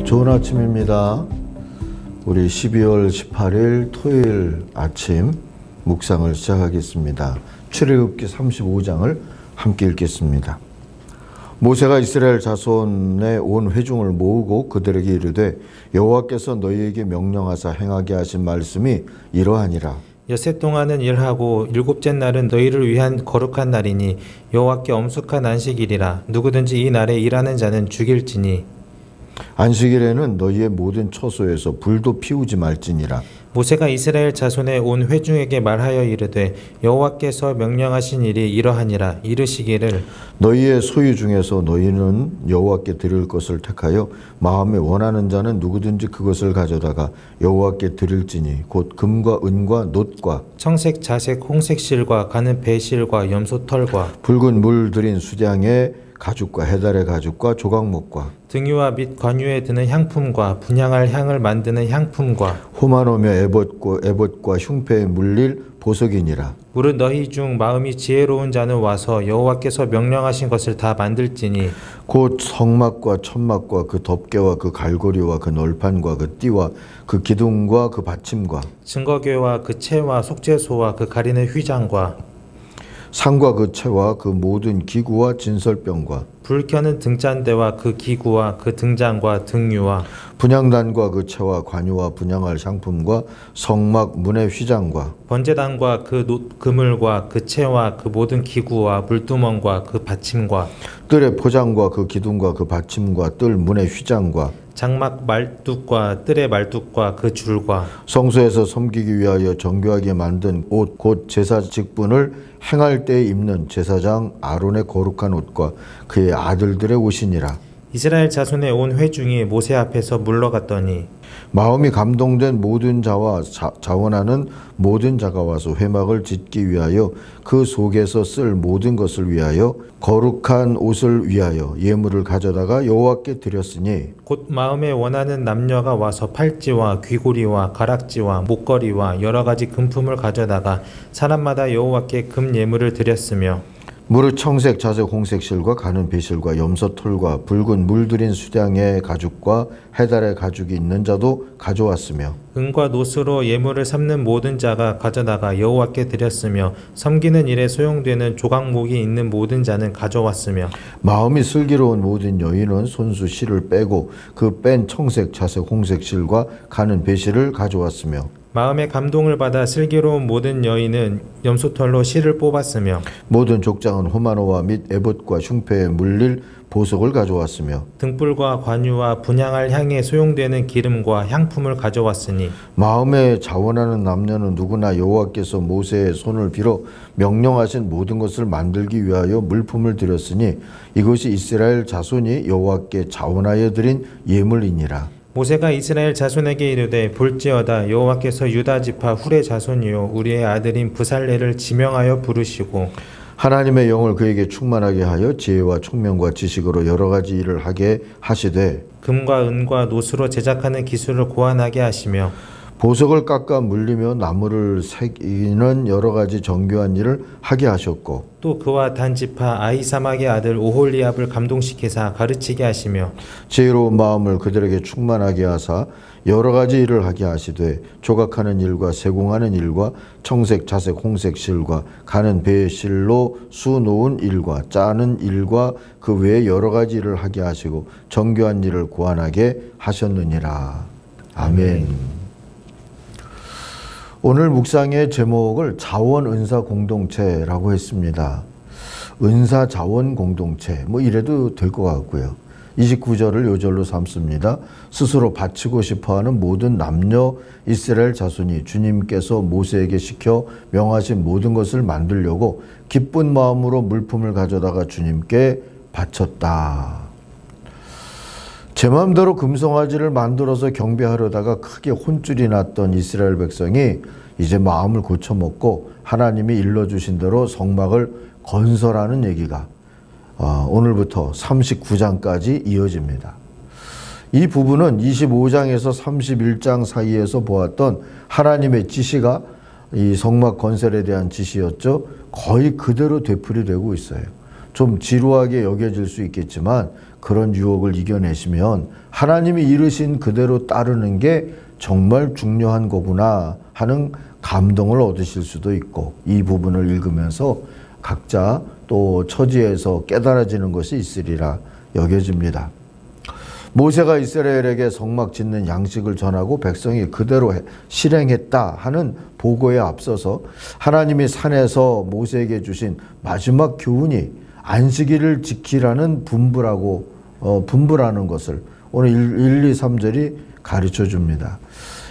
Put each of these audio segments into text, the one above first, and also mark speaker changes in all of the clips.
Speaker 1: 좋은 아침입니다. 우리 12월 18일 토요일 아침 묵상을 시작하겠습니다. 출애굽기 35장을 함께 읽겠습니다. 모세가 이스라엘 자손의 온 회중을 모으고 그들에게 이르되 여호와께서 너희에게 명령하사 행하게 하신 말씀이 이러하니라.
Speaker 2: 엿새 동안은 일하고 일곱째 날은 너희를 위한 거룩한 날이니 여호와께 엄숙한 안식일이라. 누구든지 이 날에 일하는 자는 죽일지니.
Speaker 1: 안식일에는 너희의 모든 처소에서 불도 피우지 말지니라.
Speaker 2: 모세가 이스라엘 자손의 온 회중에게 말하여 이르되 여호와께서 명령하신 일이 이러하니라. 이르시기를
Speaker 1: 너희의 소유 중에서 너희는 여호와께 드릴 것을 택하여 마음에 원하는 자는 누구든지 그것을 가져다가 여호와께 드릴지니 곧 금과 은과 놋과
Speaker 2: 청색 자색 홍색 실과 가는 배실과 염소털과
Speaker 1: 붉은 물 들인 수량의 가죽과 해달의 가죽과 조각목과
Speaker 2: 등유와 및 관유에 드는 향품과 분향할 향을 만드는 향품과
Speaker 1: 호마노며 에봇과 흉패에 물릴 보석이니라.
Speaker 2: 무릇 너희 중 마음이 지혜로운 자는 와서 여호와께서 명령하신 것을 다 만들지니
Speaker 1: 곧 성막과 천막과 그 덮개와 그 갈고리와 그 널판과 그 띠와 그 기둥과 그 받침과
Speaker 2: 증거궤와 그 채와 속죄소와 그 가리는 휘장과
Speaker 1: 상과 그 채와 그 모든 기구와 진설병과
Speaker 2: 불 켜는 등잔대와 그 기구와 그 등잔과 등유와
Speaker 1: 분향단과 그 채와 관유와 분향할 향품과 성막 문의 휘장과
Speaker 2: 번제단과 그 그물과 그 채와 그 모든 기구와 물두멍과 그 받침과
Speaker 1: 뜰의 포장과 그 기둥과 그 받침과 뜰 문의 휘장과
Speaker 2: 장막 말뚝과 뜰의 말뚝과 그 줄과
Speaker 1: 성소에서 섬기기 위하여 정교하게 만든 옷 곧 제사 직분을 행할 때에 입는 제사장 아론의 거룩한 옷과 그의 아들들의 옷이니라.
Speaker 2: 이스라엘 자손의 온 회중이 모세 앞에서 물러갔더니
Speaker 1: 마음이 감동된 모든 자와 자원하는 모든 자가 와서 회막을 짓기 위하여 그 속에서 쓸 모든 것을 위하여 거룩한 옷을 위하여 예물을 가져다가 여호와께 드렸으니
Speaker 2: 곧 마음에 원하는 남녀가 와서 팔찌와 귀고리와 가락지와 목걸이와 여러 가지 금품을 가져다가 사람마다 여호와께 금 예물을 드렸으며
Speaker 1: 무릇 청색, 자색, 홍색 실과 가는 배실과 염소털과 붉은 물들인 수량의 가죽과 해달의 가죽이 있는 자도 가져왔으며
Speaker 2: 은과 놋으로 예물을 삼는 모든 자가 가져다가 여호와께 드렸으며 섬기는 일에 소용되는 조각목이 있는 모든 자는 가져왔으며
Speaker 1: 마음이 슬기로운 모든 여인은 손수 실을 빼고 그 뺀 청색, 자색, 홍색 실과 가는 배실을 가져왔으며
Speaker 2: 마음의 감동을 받아 슬기로운 모든 여인은 염소털로 실을 뽑았으며
Speaker 1: 모든 족장은 호마노와 및 에봇과 흉패에 물릴 보석을 가져왔으며
Speaker 2: 등불과 관유와 분향할 향에 소용되는 기름과 향품을 가져왔으니
Speaker 1: 마음에 자원하는 남녀는 누구나 여호와께서 모세의 손을 빌어 명령하신 모든 것을 만들기 위하여 물품을 드렸으니 이것이 이스라엘 자손이 여호와께 자원하여 드린 예물이니라.
Speaker 2: 모세가 이스라엘 자손에게 이르되 볼지어다 여호와께서 유다 지파 훌의 자손이요 우리의 아들인 브살레를 지명하여 부르시고
Speaker 1: 하나님의 영을 그에게 충만하게 하여 지혜와 총명과 지식으로 여러 가지 일을 하게 하시되
Speaker 2: 금과 은과 놋으로 제작하는 기술을 고안하게 하시며
Speaker 1: 보석을 깎아 물리며 나무를 새기는 여러 가지 정교한 일을 하게 하셨고
Speaker 2: 또 그와 단 지파 아히사막의 아들 오홀리압을 감동시키사 가르치게 하시며
Speaker 1: 지혜로운 마음을 그들에게 충만하게 하사 여러 가지 일을 하게 하시되 조각하는 일과 세공하는 일과 청색, 자색, 홍색 실과 가는 배의 실로 수 놓은 일과 짜는 일과 그 외에 여러 가지 일을 하게 하시고 정교한 일을 고안하게 하셨느니라. 아멘. 오늘 묵상의 제목을 자원은사 공동체라고 했습니다. 은사 자원 공동체 뭐 이래도 될 것 같고요. 29절을 요절로 삼습니다. 스스로 바치고 싶어하는 모든 남녀 이스라엘 자손이 주님께서 모세에게 시켜 명하신 모든 것을 만들려고 기쁜 마음으로 물품을 가져다가 주님께 바쳤다. 제 마음대로 금송아지를 만들어서 경배하려다가 크게 혼쭐이 났던 이스라엘 백성이 이제 마음을 고쳐먹고 하나님이 일러주신 대로 성막을 건설하는 얘기가 오늘부터 39장까지 이어집니다. 이 부분은 25장에서 31장 사이에서 보았던 하나님의 지시가 이 성막 건설에 대한 지시였죠. 거의 그대로 되풀이되고 있어요. 좀 지루하게 여겨질 수 있겠지만 그런 유혹을 이겨내시면 하나님이 이르신 그대로 따르는 게 정말 중요한 거구나 하는 감동을 얻으실 수도 있고, 이 부분을 읽으면서 각자 또 처지에서 깨달아지는 것이 있으리라 여겨집니다. 모세가 이스라엘에게 성막 짓는 양식을 전하고 백성이 그대로 실행했다 하는 보고에 앞서서 하나님이 산에서 모세에게 주신 마지막 교훈이 안식일을 지키라는 분부라는 것을 오늘 1, 2, 3절이 가르쳐 줍니다.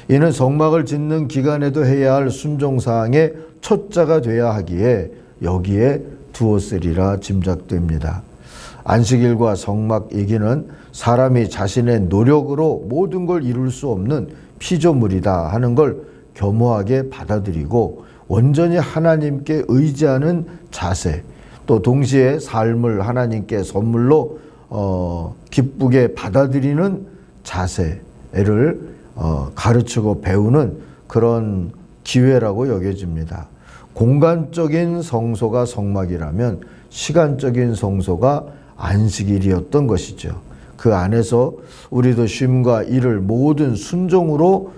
Speaker 1: 이는 성막을 짓는 기간에도 해야 할 순종사항의 초짜가 돼야 하기에 여기에 두었으리라 짐작됩니다. 안식일과 성막 얘기는 사람이 자신의 노력으로 모든 걸 이룰 수 없는 피조물이다 하는 걸 겸허하게 받아들이고 온전히 하나님께 의지하는 자세, 또 동시에 삶을 하나님께 선물로 기쁘게 받아들이는 자세를 가르치고 배우는 그런 기회라고 여겨집니다. 공간적인 성소가 성막이라면 시간적인 성소가 안식일이었던 것이죠. 그 안에서 우리도 쉼과 일을 모든 순종으로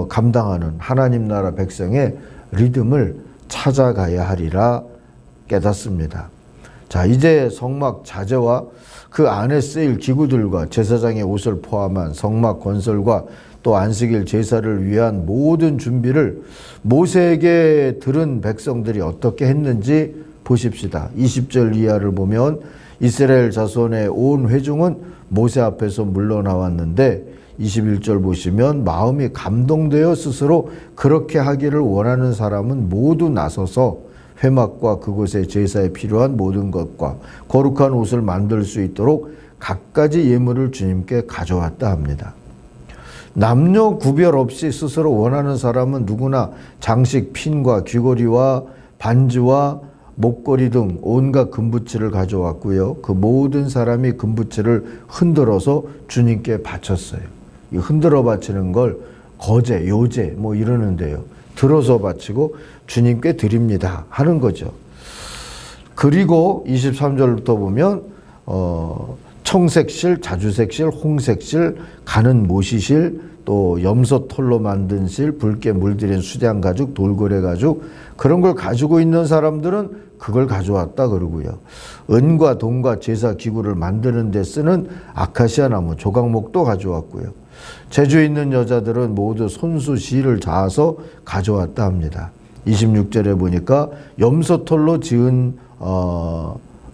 Speaker 1: 감당하는 하나님 나라 백성의 리듬을 찾아가야 하리라 깨닫습니다. 자, 이제 성막 자재와 그 안에 쓰일 기구들과 제사장의 옷을 포함한 성막 건설과 또 안식일 제사를 위한 모든 준비를 모세에게 들은 백성들이 어떻게 했는지 보십시다. 20절 이하를 보면 이스라엘 자손의 온 회중은 모세 앞에서 물러나왔는데 21절 보시면 마음이 감동되어 스스로 그렇게 하기를 원하는 사람은 모두 나서서 회막과 그곳에 제사에 필요한 모든 것과 거룩한 옷을 만들 수 있도록 갖가지 예물을 주님께 가져왔다 합니다. 남녀 구별 없이 스스로 원하는 사람은 누구나 장식 핀과 귀걸이와 반지와 목걸이 등 온갖 금부치를 가져왔고요. 그 모든 사람이 금부치를 흔들어서 주님께 바쳤어요. 이 흔들어 바치는 걸 거제, 요제 뭐 이러는데요. 들어서 바치고 주님께 드립니다 하는 거죠. 그리고 23절부터 보면 청색실, 자주색실, 홍색실, 가는 모시실, 또 염소털로 만든 실, 붉게 물들인 수장 가죽, 돌고래 가죽, 그런 걸 가지고 있는 사람들은 그걸 가져왔다 그러고요. 은과 동과 제사 기구를 만드는 데 쓰는 아카시아 나무, 조각목도 가져왔고요. 제주 있는 여자들은 모두 손수 실을 자아서 가져왔다 합니다. 26절에 보니까 염소털로 지은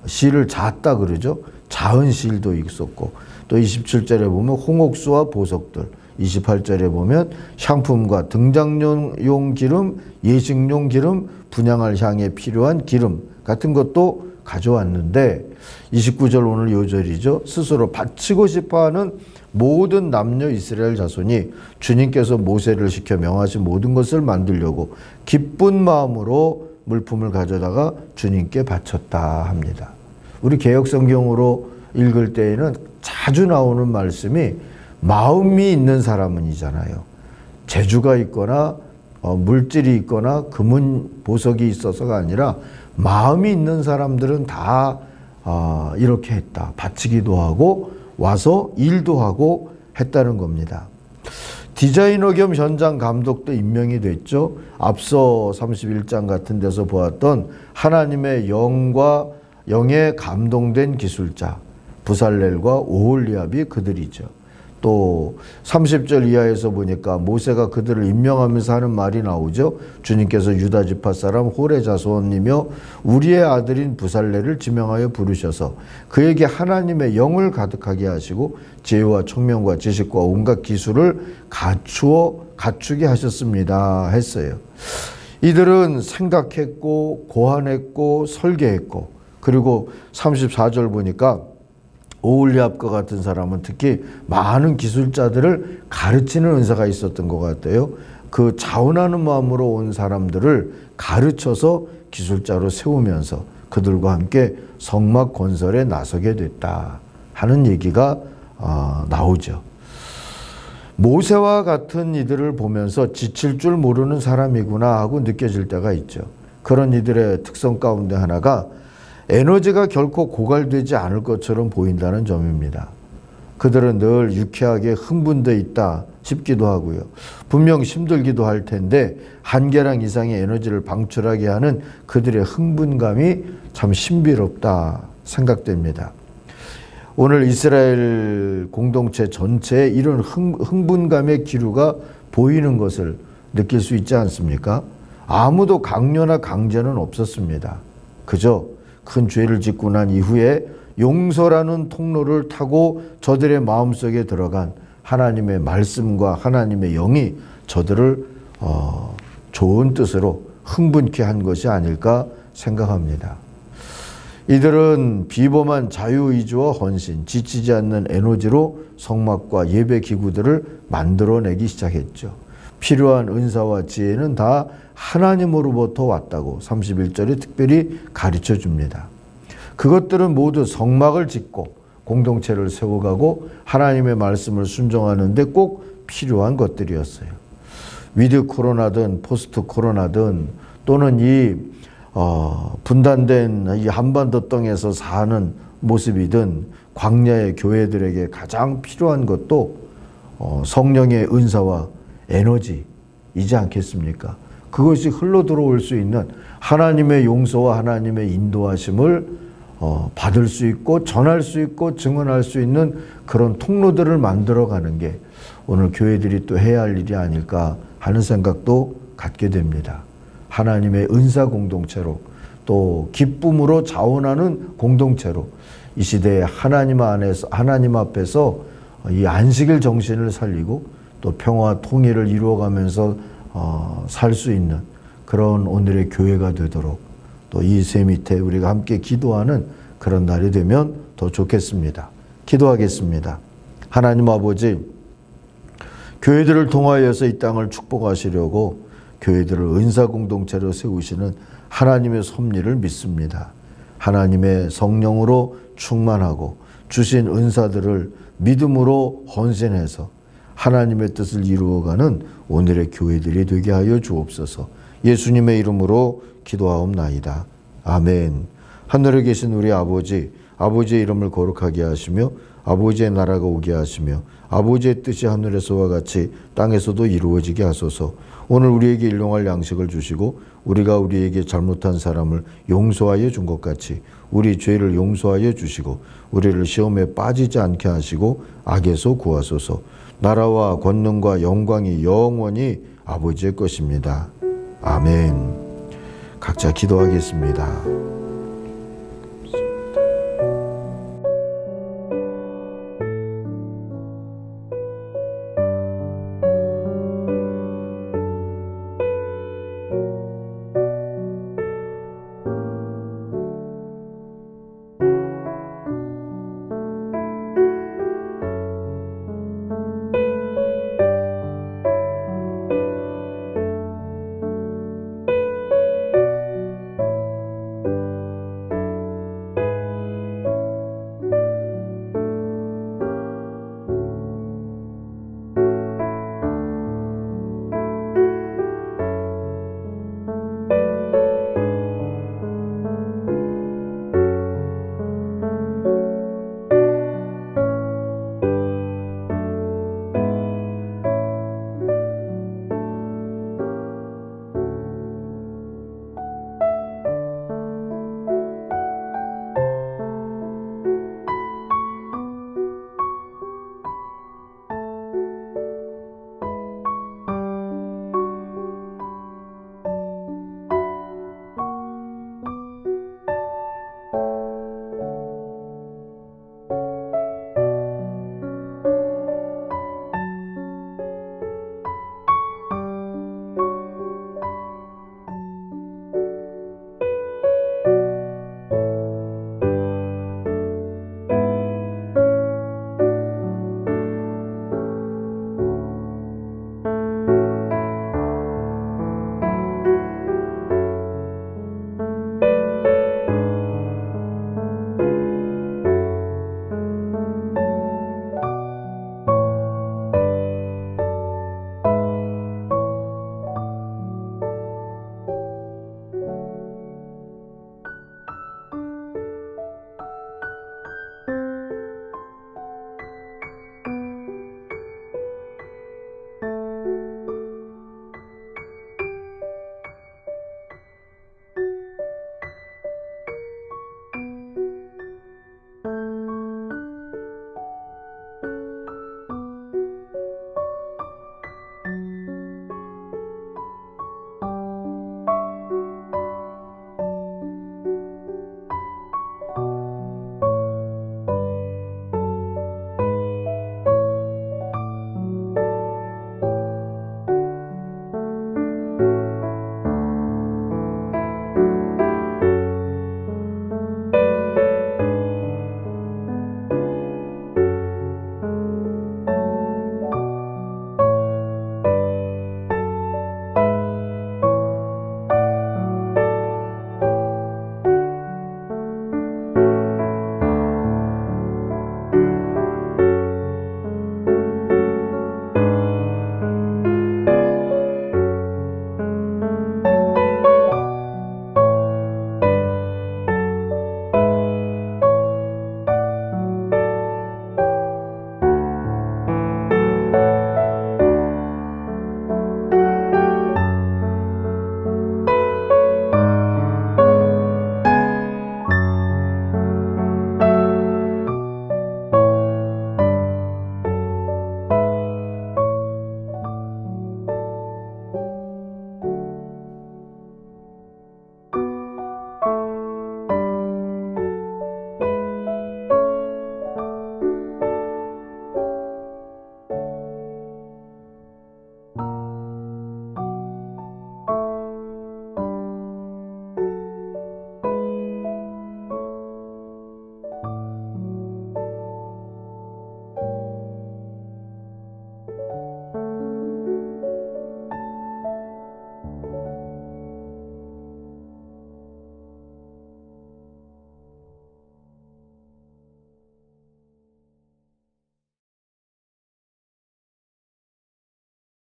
Speaker 1: 실을 잤다 그러죠. 자은 실도 있었고, 또 27절에 보면 홍옥수와 보석들, 28절에 보면 향품과 등장용 기름, 예식용 기름, 분향할 향에 필요한 기름 같은 것도 가져왔는데 29절 오늘 요절이죠. 스스로 바치고 싶어하는 모든 남녀 이스라엘 자손이 주님께서 모세를 시켜 명하신 모든 것을 만들려고 기쁜 마음으로 물품을 가져다가 주님께 바쳤다 합니다. 우리 개역성경으로 읽을 때에는 자주 나오는 말씀이 마음이 있는 사람은이잖아요. 재주가 있거나 물질이 있거나 금은 보석이 있어서가 아니라 마음이 있는 사람들은 다 이렇게 했다. 바치기도 하고 와서 일도 하고 했다는 겁니다. 디자이너 겸 현장 감독도 임명이 됐죠. 앞서 31장 같은 데서 보았던 하나님의 영에 감동된 기술자 부살렐과 오홀리압이 그들이죠. 또 30절 이하에서 보니까 모세가 그들을 임명하면서 하는 말이 나오죠. 주님께서 유다 지파 사람 홀의 자손이며 우리의 아들인 부살렐을 지명하여 부르셔서 그에게 하나님의 영을 가득하게 하시고 지혜와 총명과 지식과 온갖 기술을 갖추게 하셨습니다 했어요. 이들은 생각했고 고안했고 설계했고, 그리고 34절 보니까 오홀리압과 같은 사람은 특히 많은 기술자들을 가르치는 은사가 있었던 것 같아요. 그 자원하는 마음으로 온 사람들을 가르쳐서 기술자로 세우면서 그들과 함께 성막 건설에 나서게 됐다 하는 얘기가 나오죠. 모세와 같은 이들을 보면서 지칠 줄 모르는 사람이구나 하고 느껴질 때가 있죠. 그런 이들의 특성 가운데 하나가 에너지가 결코 고갈되지 않을 것처럼 보인다는 점입니다. 그들은 늘 유쾌하게 흥분돼 있다 싶기도 하고요. 분명 힘들기도 할 텐데 한계량 이상의 에너지를 방출하게 하는 그들의 흥분감이 참 신비롭다 생각됩니다. 오늘 이스라엘 공동체 전체에 이런 흥분감의 기류가 보이는 것을 느낄 수 있지 않습니까? 아무도 강요나 강제는 없었습니다. 그저 큰 죄를 짓고 난 이후에 용서라는 통로를 타고 저들의 마음속에 들어간 하나님의 말씀과 하나님의 영이 저들을 좋은 뜻으로 흥분케 한 것이 아닐까 생각합니다. 이들은 비범한 자유의지와 헌신, 지치지 않는 에너지로 성막과 예배 기구들을 만들어내기 시작했죠. 필요한 은사와 지혜는 다 하나님으로부터 왔다고 31절에 특별히 가르쳐 줍니다. 그것들은 모두 성막을 짓고 공동체를 세워가고 하나님의 말씀을 순종하는 데 꼭 필요한 것들이었어요. 위드 코로나든 포스트 코로나든 또는 이 분단된 이 한반도 땅에서 사는 모습이든 광야의 교회들에게 가장 필요한 것도 성령의 은사와 에너지이지 않겠습니까? 그것이 흘러 들어올 수 있는 하나님의 용서와 하나님의 인도하심을 받을 수 있고 전할 수 있고 증언할 수 있는 그런 통로들을 만들어가는 게 오늘 교회들이 또 해야 할 일이 아닐까 하는 생각도 갖게 됩니다. 하나님의 은사 공동체로 또 기쁨으로 자원하는 공동체로 이 시대에 하나님 앞에서 이 안식일 정신을 살리고 또 평화 통일을 이루어가면서 살 수 있는 그런 오늘의 교회가 되도록 또 이 새 밑에 우리가 함께 기도하는 그런 날이 되면 더 좋겠습니다. 기도하겠습니다. 하나님 아버지, 교회들을 통하여서 이 땅을 축복하시려고 교회들을 은사 공동체로 세우시는 하나님의 섭리를 믿습니다. 하나님의 성령으로 충만하고 주신 은사들을 믿음으로 헌신해서 하나님의 뜻을 이루어가는 오늘의 교회들이 되게 하여 주옵소서. 예수님의 이름으로 기도하옵나이다. 아멘. 하늘에 계신 우리 아버지, 아버지의 이름을 거룩하게 하시며 아버지의 나라가 오게 하시며 아버지의 뜻이 하늘에서와 같이 땅에서도 이루어지게 하소서. 오늘 우리에게 일용할 양식을 주시고 우리가 우리에게 잘못한 사람을 용서하여 준 것 같이 우리 죄를 용서하여 주시고 우리를 시험에 빠지지 않게 하시고 악에서 구하소서. 나라와 권능과 영광이 영원히 아버지의 것입니다. 아멘. 각자 기도하겠습니다.